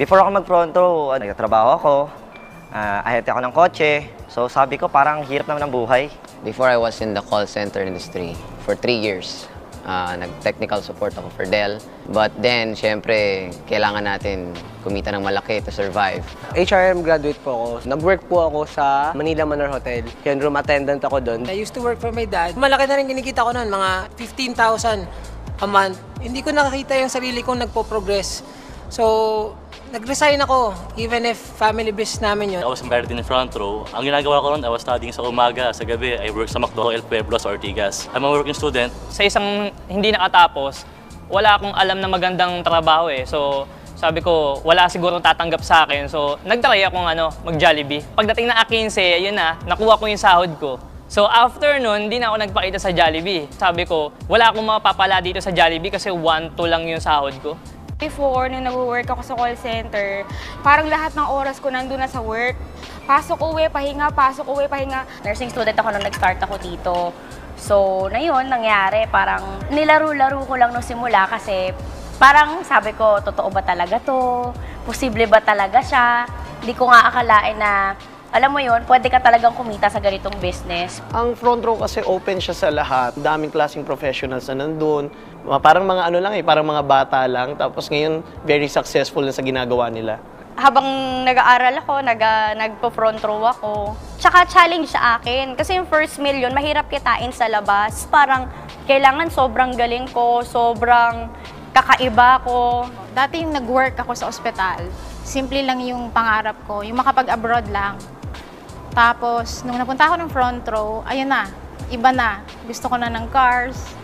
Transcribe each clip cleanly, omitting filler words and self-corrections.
Before ako mag-front row, nagtatrabaho ako, ahente ako ng kotse. So sabi ko parang hirap naman ng buhay. Before I was in the call center industry for 3 years. Nag-technical support ako for Dell. But then, syempre, kailangan natin kumita ng malaki to survive. HRM graduate po ako. Nag-work po ako sa Manila Manor Hotel. Yan, room attendant ako doon. I used to work for my dad. Malaki na rin kinikita ko noon, mga 15,000 a month. Hindi ko nakakita yung sarili kong nagpo-progress. So, nag-resign ako, even if family business namin yun. I was embedded in the front row. Ang ginagawa ko ron, I was studying sa umaga, sa gabi. I work sa McDo, El Pueblo, sa Ortigas. I'm a working student. Sa isang hindi nakatapos, wala akong alam na magandang trabaho eh. So, sabi ko, wala siguro tatanggap sa akin. So, nag-try akong mag-Jollibee. Pagdating na 15, yun na, nakuha ko yung sahod ko. So, after nun, hindi na ako nagpakita sa Jollibee. Sabi ko, wala akong mapapala dito sa Jollibee kasi 1-2 lang yung sahod ko. Before, nung nag-work ako sa call center, parang lahat ng oras ko nandun na sa work. Pasok, uwi, pahinga, pasok, uwi, pahinga. Nursing student ako nung nag-start ako dito. So, na yun, nangyari. Parang nilaro-laro ko lang nung simula kasi parang sabi ko, totoo ba talaga to? Posible ba talaga siya? Hindi ko nga akalain na, alam mo yun, pwede ka talagang kumita sa ganitong business. Ang front row kasi open siya sa lahat. Daming klaseng professionals na nandun. Parang mga parang mga bata lang. Tapos ngayon, very successful na sa ginagawa nila. Habang nag-aaral ako, nagpo-front row ako. Tsaka challenge sa akin. Kasi yung first million, mahirap kitain sa labas. Parang kailangan sobrang galing ko, sobrang kakaiba ko. Dati yung nag-work ako sa ospital, simple lang yung pangarap ko, yung makapag-abroad lang. Tapos, nung napunta ako ng front row, ayun na, iba na. Gusto ko na ng cars.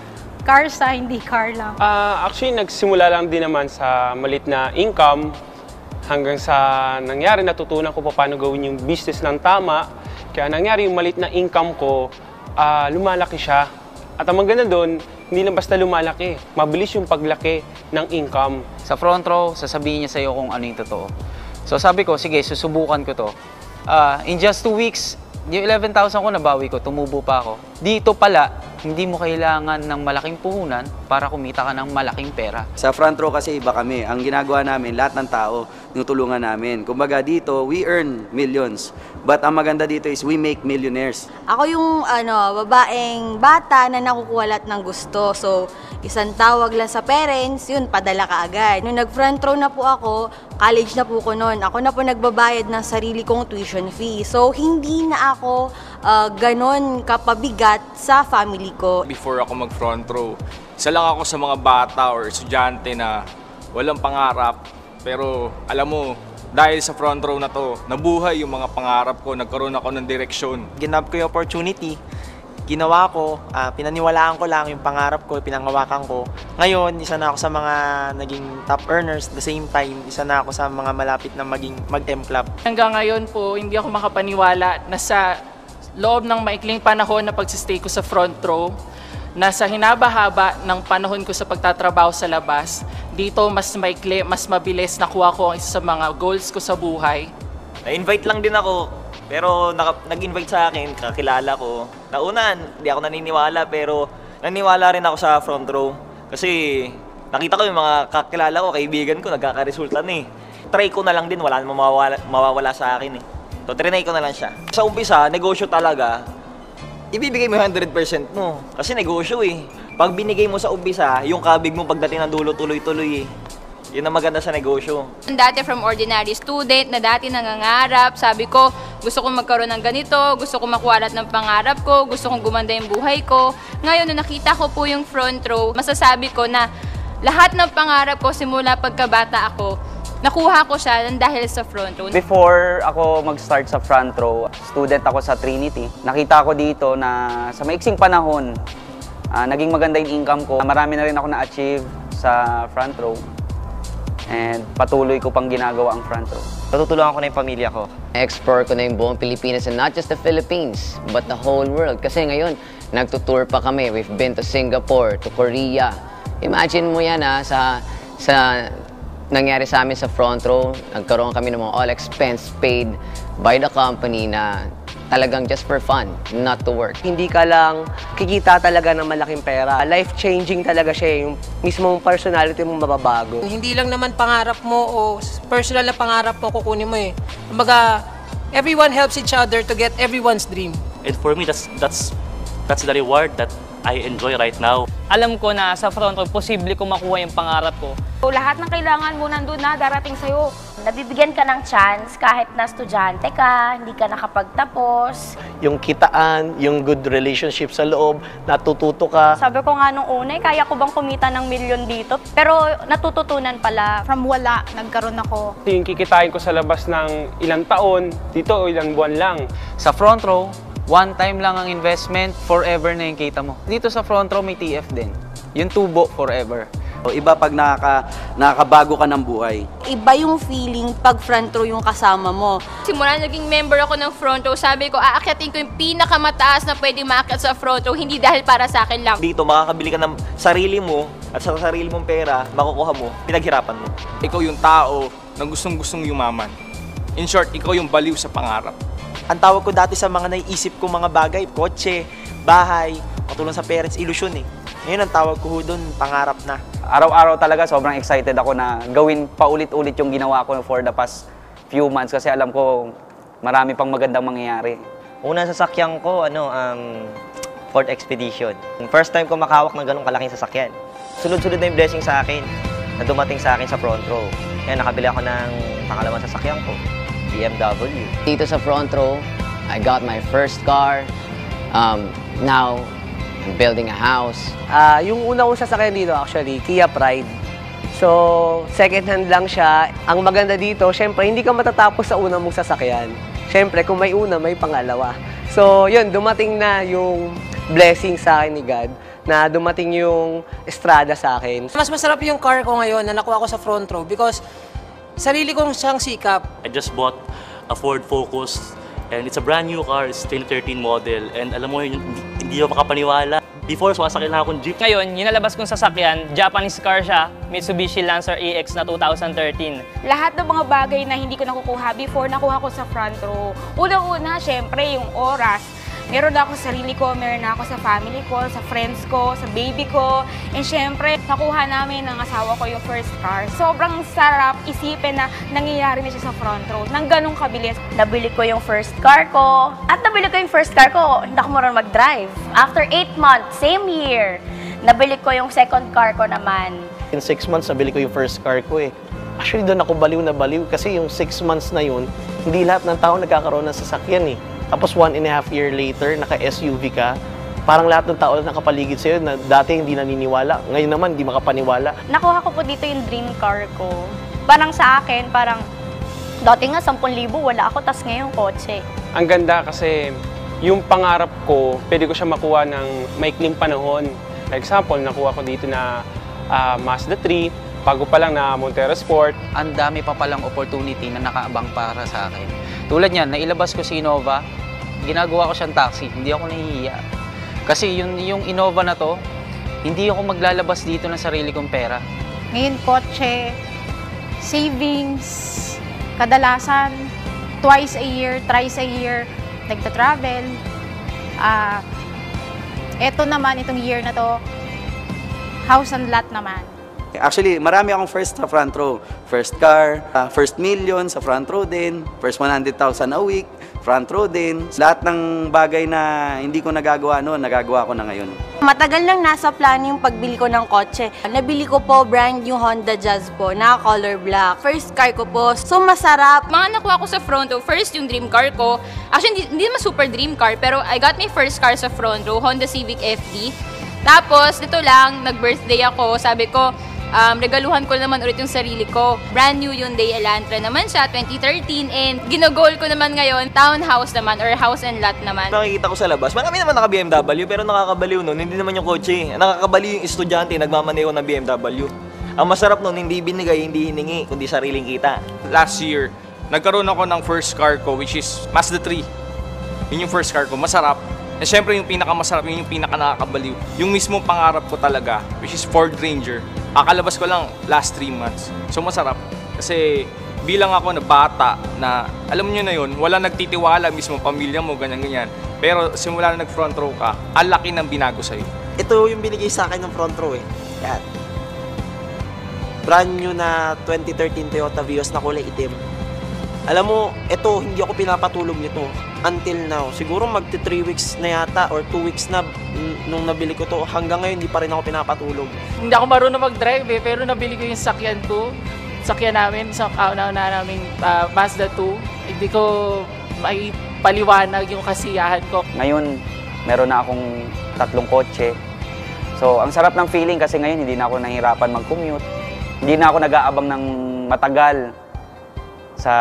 Cars hindi car lang. Actually, nagsimula lang din naman sa malit na income hanggang sa nangyari, natutunan ko pa paano gawin yung business ng tama. Kaya nangyari yung malit na income ko, lumalaki siya. At ang maganda doon, hindi lang basta lumalaki, mabilis yung paglaki ng income. Sa front row, sasabihin niya sa'yo kung ano yung totoo. So sabi ko, sige, susubukan ko to. In just 2 weeks, yung 11,000 ko nabawi ko, tumubo pa ako. Dito pala, hindi mo kailangan ng malaking puhunan para kumita ka ng malaking pera. Sa front row kasi iba kami. Ang ginagawa namin, lahat ng tao, tinutulungan namin. Kumbaga dito, we earn millions. But ang maganda dito is we make millionaires. Ako yung babaeng bata na nakukuha lahat ng gusto. So, isang tawag lang sa parents, yun, padala ka agad. Nung nag-front row na po ako, college na po ko noon. Ako na po nagbabayad ng sarili kong tuition fee. So, hindi na ako ganon kapabigat sa family ko. Before ako mag-front row, isa lang ako sa mga bata or estudyante na walang pangarap. Pero alam mo, dahil sa front row na to, nabuhay yung mga pangarap ko, nagkaroon ako ng direksyon. Ginab ko yung opportunity, ginawa ko, pinaniwalaan ko lang yung pangarap ko, pinangawakan ko. Ngayon, isa na ako sa mga naging top earners. At the same time, isa na ako sa mga malapit na mag-M-Club. Hanggang ngayon po, hindi ako makapaniwala na sa loob ng maikling panahon na pagsistay ko sa front row, na sa hinaba-haba ng panahon ko sa pagtatrabaho sa labas, dito mas maikli, mas mabilis nakuha ko ang isa sa mga goals ko sa buhay. Na-invite lang din ako, pero nag-invite sa akin, kakilala ko. Naunan, hindi ako naniniwala, pero naniniwala rin ako sa front row. Kasi nakita ko yung mga kakilala ko, kaibigan ko, nagkakaresulta na eh. Try ko na lang din, wala namang mawawala sa akin eh. So, trinay ko na lang siya. Sa umpisa, negosyo talaga, ibibigay mo 100% mo. Kasi negosyo eh. Pag binigay mo sa umpisa, yung kabig mo pagdating ng dulo, tuloy-tuloy eh. Yun ang maganda sa negosyo. Dati from ordinary student na dati nangangarap, sabi ko, gusto kong magkaroon ng ganito, gusto kong makuha lahat ng pangarap ko, gusto kong gumanda yung buhay ko. Ngayon, nung nakita ko po yung front row, masasabi ko na lahat ng pangarap ko simula pagkabata ako, nakuha ko siya dahil sa front row. Before ako mag-start sa front row, student ako sa Trinity. Nakita ko dito na sa maiksing panahon, naging maganda yung income ko. Marami na rin ako na-achieve sa front row. And patuloy ko pang ginagawa ang front row. Natutulungan ko na yung pamilya ko. Explore ko na yung buong Pilipinas and not just the Philippines, but the whole world. Kasi ngayon, nagtutour pa kami. We've been to Singapore, to Korea. Imagine mo yan sa nangyari sa amin sa front row, nagkaroon kami ng mga all expense paid by the company na talagang just for fun, not to work. Hindi ka lang kikita talaga ng malaking pera. Life-changing talaga siya, yung mismong personality mo mababago. Hindi lang naman pangarap mo o personal na pangarap mo kukunin mo eh. Kumbaga, everyone helps each other to get everyone's dream. And for me, that's the reward that I enjoy right now. Alam ko na sa front row, posible ko makuha yung pangarap ko. So, lahat ng kailangan mo nandun na darating sa'yo. Nabibigyan ka ng chance kahit na estudyante ka, hindi ka nakapagtapos. Yung kitaan, yung good relationship sa loob, natututo ka. Sabi ko nga nung una, kaya ko bang kumita ng milyon dito? Pero natututunan pala. From wala, nagkaroon ako. Yung kikitain ko sa labas ng ilang taon, dito ilang buwan lang. Sa front row, one time lang ang investment, forever na yung kita mo. Dito sa front row may TF din. Yung tubo, forever. Iba pag nakakabago ka ng buhay. Iba yung feeling pag front row yung kasama mo. Simula naging member ako ng front row, sabi ko, aakyatin ko yung pinakamataas na pwede maakyat sa front row, hindi dahil para sa akin lang. Dito, makakabili ka ng sarili mo at sa sarili mong pera, makukuha mo, pinaghirapan mo. Ikaw yung tao na gustong-gustong yumaman. In short, ikaw yung baliw sa pangarap. Ang tawag ko dati sa mga naiisip ko mga bagay, kotse, bahay, katulong sa parents, ilusyon eh. Ngayon ang tawag ko doon, pangarap na. Araw-araw talaga sobrang excited ako na gawin paulit-ulit yung ginawa ko for the past few months kasi alam ko marami pang magandang mangyayari. Una sasakyan ko, Ford Expedition. First time ko makahawak ng ganong kalaking sasakyan. Sunod-sunod na yung blessing sa akin na dumating sa akin sa front row. Kaya nakabili ako ng pangalawang sasakyan ko, BMW. Dito sa front row, I got my first car. Now, I'm building a house. Yung una kong sasakyan dito actually, Kia Pride. So, second hand lang siya. Ang maganda dito, syempre, hindi ka matatapos sa una mong sasakyan. Syempre, kung may una, may pangalawa. So, yun, dumating na yung blessing sa akin ni God na dumating yung estrada sa akin. Mas masarap yung car ko ngayon na nakuha ko sa front row because sarili kong siyang sikap. I just bought a Ford Focus and it's a brand new car, it's 2013 model. And alam mo yun, hindi ako makapaniwala. Before, sumasakyan lang akong jeep. Ngayon, yung nalabas kong sasakyan, Japanese car siya, Mitsubishi Lancer EX na 2013. Lahat ng mga bagay na hindi ko nakukuha before, nakuha ko sa front row. Unang-una, syempre, yung oras. Meron na ako sa sarili ko, meron na ako sa family ko, sa friends ko, sa baby ko. And syempre, nakuha namin ng asawa ko yung first car. Sobrang sarap isipin na nangyayari na siya sa front row, nang ganong kabilis. Nabili ko yung first car ko. At nabili ko yung first car ko, hindi ako marunong mag-drive. After 8 months, same year, nabili ko yung second car ko naman. In 6 months, nabili ko yung first car ko eh. Actually, doon ako baliw na baliw kasi yung 6 months na yun, hindi lahat ng tao nagkakaroon ng sasakyan eh. Tapos 1.5 year later, naka-SUV ka, parang lahat ng tao na nakapaligid sa'yo na dati hindi naniniwala. Ngayon naman, hindi makapaniwala. Nakuha ko po dito yung dream car ko. Parang sa akin, parang dati nga 10,000 wala ako, tas ngayon kotse. Ang ganda kasi yung pangarap ko, pwede ko siya makuha ng maikling panahon. For example, nakuha ko dito na Mazda 3, bago pa lang na Montero Sport. Ang dami pa palang opportunity na nakaabang para sa akin. Tulad niyan, nailabas ko si Innova, ginagawa ko siyang taxi, hindi ako nahihiya. Kasi yung Innova na to, hindi ako maglalabas dito ng sarili kong pera. Ngayon, kotse, savings, kadalasan, twice a year, thrice a year, nagta-travel. Ito naman, itong year na to, house and lot naman. Actually, marami akong first sa front row. First car, first million sa front row din, first 100,000 a week, front row din. Lahat ng bagay na hindi ko nagagawa noon, nagagawa ko na ngayon. Matagal nang nasa plano yung pagbili ko ng kotse. Nabili ko po brand new Honda Jazz po, na color black. First car ko po, so masarap. Mga nakuha ko sa front row, first yung dream car ko. Actually, hindi naman super dream car, pero I got my first car sa front row, Honda Civic FD. Tapos, dito lang, nag-birthday ako, sabi ko, regaluhan ko naman ulit yung sarili ko. Brand new Hyundai Elantra naman siya, 2013. And ginogol ko naman ngayon, townhouse naman or house and lot naman. Nakikita ko sa labas, marami naman naka-BMW pero nakakabaliw nun, hindi naman yung kotse. Nakakabaliw yung estudyante, nagmamaneho ng BMW. Ang masarap nun, hindi binigay, hindi hiningi, kundi sariling kita. Last year, nagkaroon ako ng first car ko, which is Mazda 3. Yun yung first car ko, masarap. And syempre yung pinakamasarap, yun yung pinakanakakabaliw. Yung mismong pangarap ko talaga, which is Ford Ranger. Kakalabas ko lang last 3 months. So masarap. Kasi bilang ako na bata na, alam nyo na yun, wala nagtitiwala mismo pamilya mo, ganyan-ganyan. Pero simula na nag-front row ka, ang laki ng binago sa'yo. Ito yung binigay sa akin ng front row eh. Yan. Brand new na 2013 Toyota Vios na kulay itim. Alam mo, ito, hindi ako pinapatulog nito. Until now. Siguro magti 3 weeks na yata or 2 weeks na nung nabili ko to. Hanggang ngayon, hindi pa rin ako pinapatulog. Hindi ako marunong mag-drive eh, pero nabili ko yung sakyan ko. Sakyan namin, sa kauna-una naming Mazda 2. Hindi ko may paliwanag yung kasiyahan ko. Ngayon, meron na akong 3 kotse. So, ang sarap ng feeling kasi ngayon hindi na ako nahihirapan mag-commute. Hindi na ako nag-aabang ng matagal sa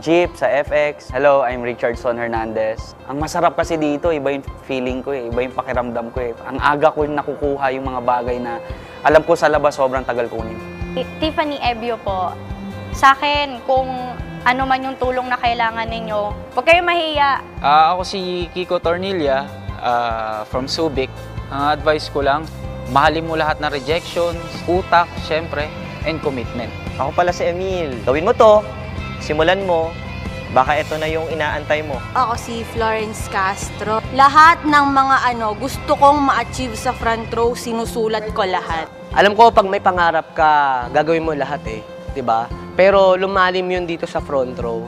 jeep, sa FX. Hello, I'm Richardson Hernandez. Ang masarap kasi dito, iba yung feeling ko eh, iba yung pakiramdam ko eh. Ang aga ko nakukuha yung mga bagay na alam ko sa labas sobrang tagal kunin. Tiffany Ebio po. Sa akin, kung ano man yung tulong na kailangan ninyo, huwag kayong mahiya. Ako si Kiko Tornilla from Subic. Ang advice ko lang, mahalin mo lahat ng rejections, utak, syempre, and commitment. Ako pala si Emil. Gawin mo to, simulan mo, baka ito na yung inaantay mo. Ako si Florence Castro. Lahat ng mga gusto kong ma-achieve sa front row, sinusulat ko lahat. Alam ko pag may pangarap ka, gagawin mo lahat eh, 'di ba? Pero lumalim 'yun dito sa front row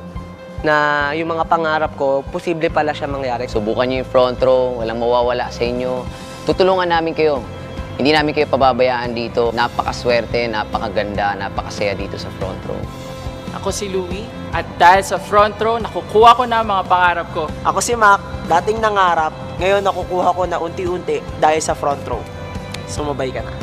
na yung mga pangarap ko, posible pala siya mangyari. Subukan niyo yung front row, walang mawawala sa inyo. Tutulungan namin kayo. Hindi namin kayo pababayaan dito. Napakaswerte, napakaganda, napakasaya dito sa front row. Ako si Louie, at dahil sa front row, nakukuha ko na mga pangarap ko. Ako si Mac, dating nangarap, ngayon nakukuha ko na unti-unti dahil sa front row. Sumabay ka na.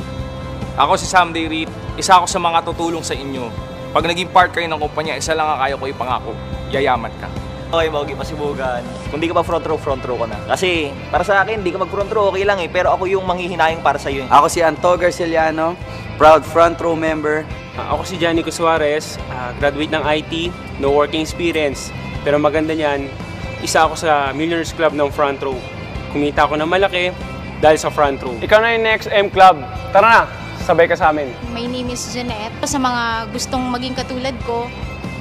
Ako si Sam Dayrit, isa ako sa mga tutulong sa inyo. Pag naging part kayo ng kumpanya, isa lang ang kaya ko ipangako, yayaman ka. Okay, Mogi, pasibugan. Kung di ka pa front row ka na. Kasi, para sa akin, di ka mag-front row, okay lang eh. Pero ako yung manghihinayang para sa'yo eh. Ako si Anto Garciliano, proud front row member. Ako si Johnny Suarez, graduate ng IT, no working experience. Pero maganda niyan, isa ako sa Millionaires Club ng front row. Kumita ako ng malaki dahil sa front row. Ikaw na yung next M Club. Tara na, sabay ka sa amin. My name is Jeanette. Sa mga gustong maging katulad ko,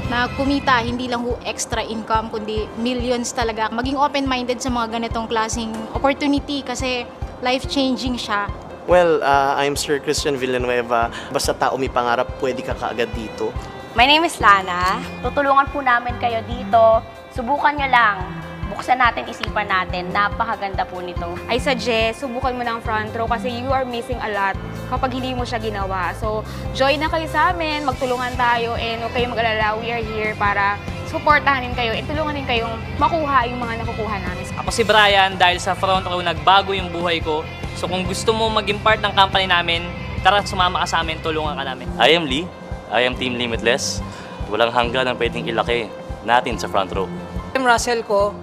na kumita, hindi lang extra income, kundi millions talaga. Maging open-minded sa mga ganitong klaseng opportunity kasi life-changing siya. Well, I'm Sir Christian Villanueva. Basta tao may pangarap, pwede ka kaagad dito. My name is Lana. Tutulungan po namin kayo dito. Subukan nyo lang. Buksan natin, isipan natin. Napakaganda po nito. I suggest, subukan mo ng front row kasi you are missing a lot kapag hindi mo siya ginawa. So, join na kayo sa amin, magtulungan tayo, and huwag kayong mag-alala, we are here para supportahan din kayo, and tulungan din kayong makuha yung mga nakukuha namin. Ako si Brian, dahil sa front row, nagbago yung buhay ko. So kung gusto mo maging part ng company namin, tara, sumama ka sa amin, tulungan ka namin. I am Lee. I am Team Limitless. Walang hanggan ang pwedeng ilaki natin sa front row. I'm Russell ko,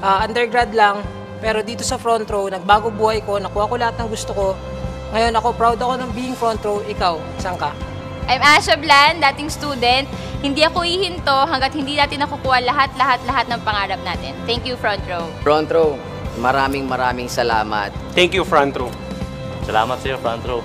undergrad lang, pero dito sa front row, nagbago buhay ko, nakuha ko lahat ng gusto ko. Ngayon ako, proud ako ng being front row. Ikaw, saan ka? I'm Asha Blan, dating student. Hindi ako ihinto hanggat hindi natin nakukuha lahat ng pangarap natin. Thank you, front row. Front row, maraming salamat. Thank you, front row. Salamat sa iyo, front row.